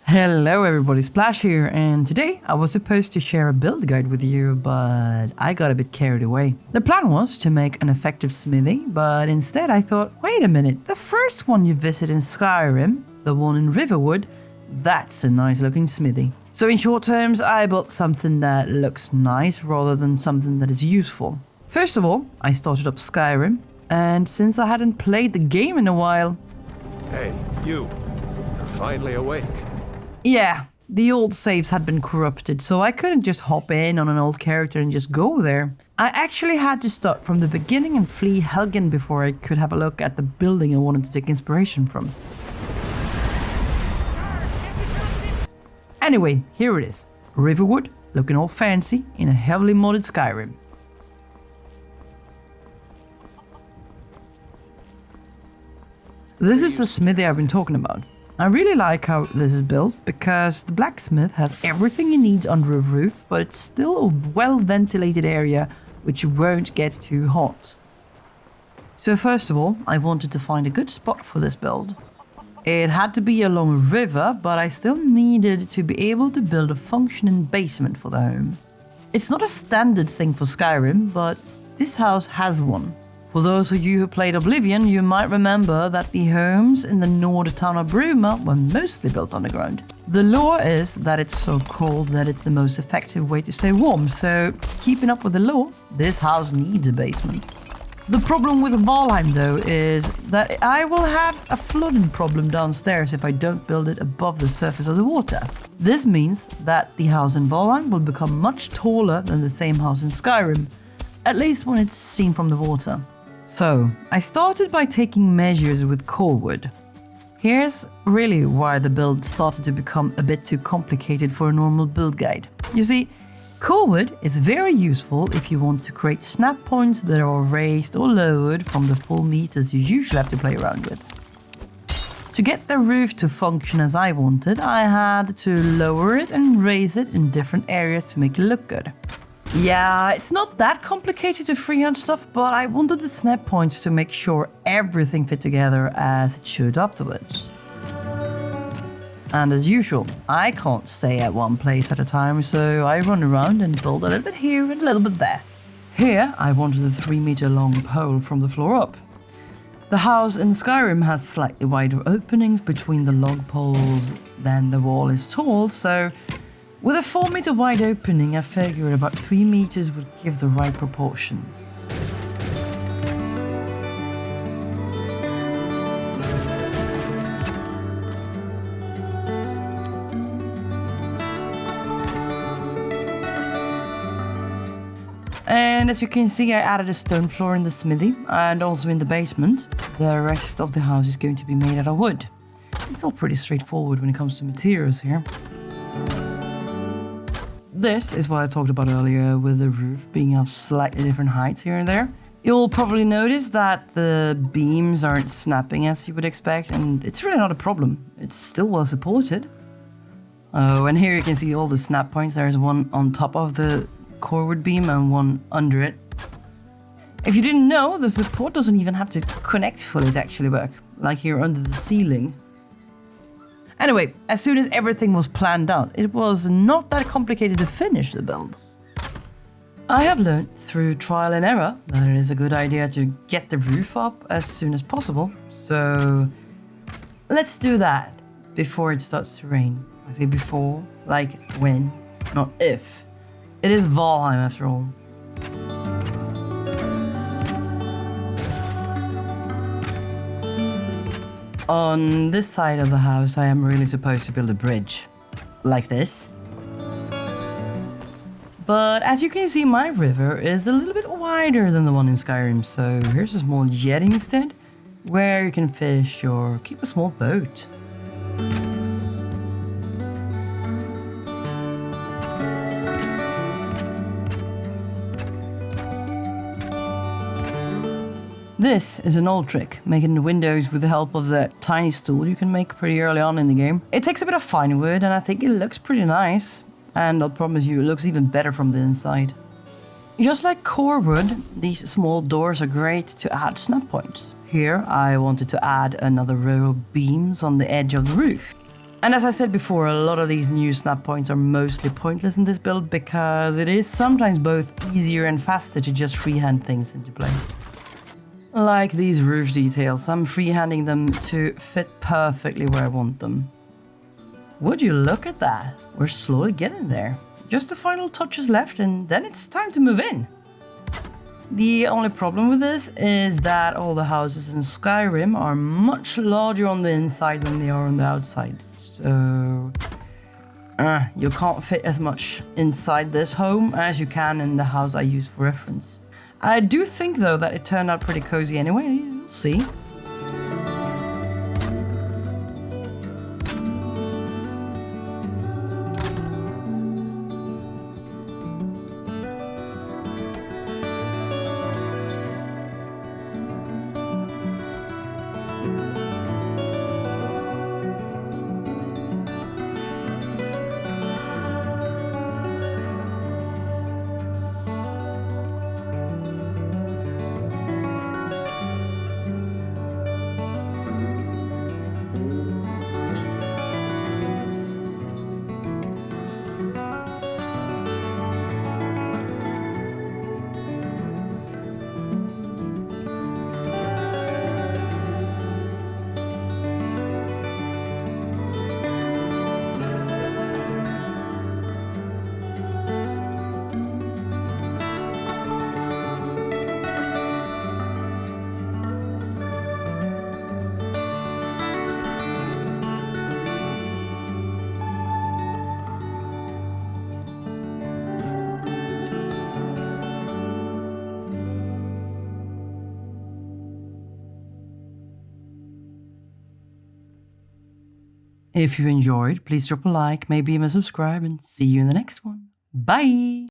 Hello everybody, Splash here, and today I was supposed to share a build guide with you, but I got a bit carried away. The plan was to make an effective smithy, but instead I thought, wait a minute, the first one you visit in Skyrim, the one in Riverwood, that's a nice looking smithy. So in short terms, I built something that looks nice rather than something that is useful. First of all, I started up Skyrim, and since I hadn't played the game in a while... Hey, you're finally awake. Yeah, the old saves had been corrupted, so I couldn't just hop in on an old character and just go there. I actually had to start from the beginning and flee Helgen before I could have a look at the building I wanted to take inspiration from. Anyway, here it is. Riverwood, looking all fancy in a heavily modded Skyrim. This is the smithy I've been talking about. I really like how this is built because the blacksmith has everything he needs under a roof, but it's still a well-ventilated area which won't get too hot. So first of all, I wanted to find a good spot for this build. It had to be along a river, but I still needed to be able to build a functioning basement for the home. It's not a standard thing for Skyrim, but this house has one. For those of you who played Oblivion, you might remember that the homes in the Nord town of Bruma were mostly built underground. The lore is that it's so cold that it's the most effective way to stay warm, so keeping up with the lore, this house needs a basement. The problem with Valheim though is that I will have a flooding problem downstairs if I don't build it above the surface of the water. This means that the house in Valheim will become much taller than the same house in Skyrim, at least when it's seen from the water. So, I started by taking measures with core wood. Here's really why the build started to become a bit too complicated for a normal build guide. You see, core wood is very useful if you want to create snap points that are raised or lowered from the full meters you usually have to play around with. To get the roof to function as I wanted, I had to lower it and raise it in different areas to make it look good. Yeah, it's not that complicated to freehand stuff, but I wanted the snap points to make sure everything fit together as it should afterwards. And as usual, I can't stay at one place at a time, so I run around and build a little bit here and a little bit there. Here, I wanted a 3-meter long pole from the floor up. The house in Skyrim has slightly wider openings between the log poles than the wall is tall, so with a 4-meter wide opening, I figured about 3 meters would give the right proportions. And as you can see, I added a stone floor in the smithy and also in the basement. The rest of the house is going to be made out of wood. It's all pretty straightforward when it comes to materials here. This is what I talked about earlier with the roof being of slightly different heights here and there. You'll probably notice that the beams aren't snapping as you would expect, and it's really not a problem. It's still well supported. Oh, and here you can see all the snap points. There's one on top of the core wood beam and one under it. If you didn't know, the support doesn't even have to connect fully to actually work, like here under the ceiling. Anyway, as soon as everything was planned out, it was not that complicated to finish the build. I have learned through trial and error that it is a good idea to get the roof up as soon as possible, so let's do that before it starts to rain. I say before, like when, not if. It is Valheim after all. On this side of the house, I am really supposed to build a bridge, like this. But as you can see, my river is a little bit wider than the one in Skyrim, so here's a small jetty instead, where you can fish or keep a small boat. This is an old trick, making the windows with the help of that tiny stool you can make pretty early on in the game. It takes a bit of fine wood and I think it looks pretty nice. And I'll promise you, it looks even better from the inside. Just like core wood, these small doors are great to add snap points. Here I wanted to add another row of beams on the edge of the roof. And as I said before, a lot of these new snap points are mostly pointless in this build because it is sometimes both easier and faster to just freehand things into place. Like these roof details, I'm freehanding them to fit perfectly where I want them. Would you look at that? We're slowly getting there. Just the final touches left and then it's time to move in. The only problem with this is that all the houses in Skyrim are much larger on the inside than they are on the outside. So you can't fit as much inside this home as you can in the house I use for reference. I do think though that it turned out pretty cozy anyway, we'll see. If you enjoyed, please drop a like, maybe even subscribe, and see you in the next one. Bye!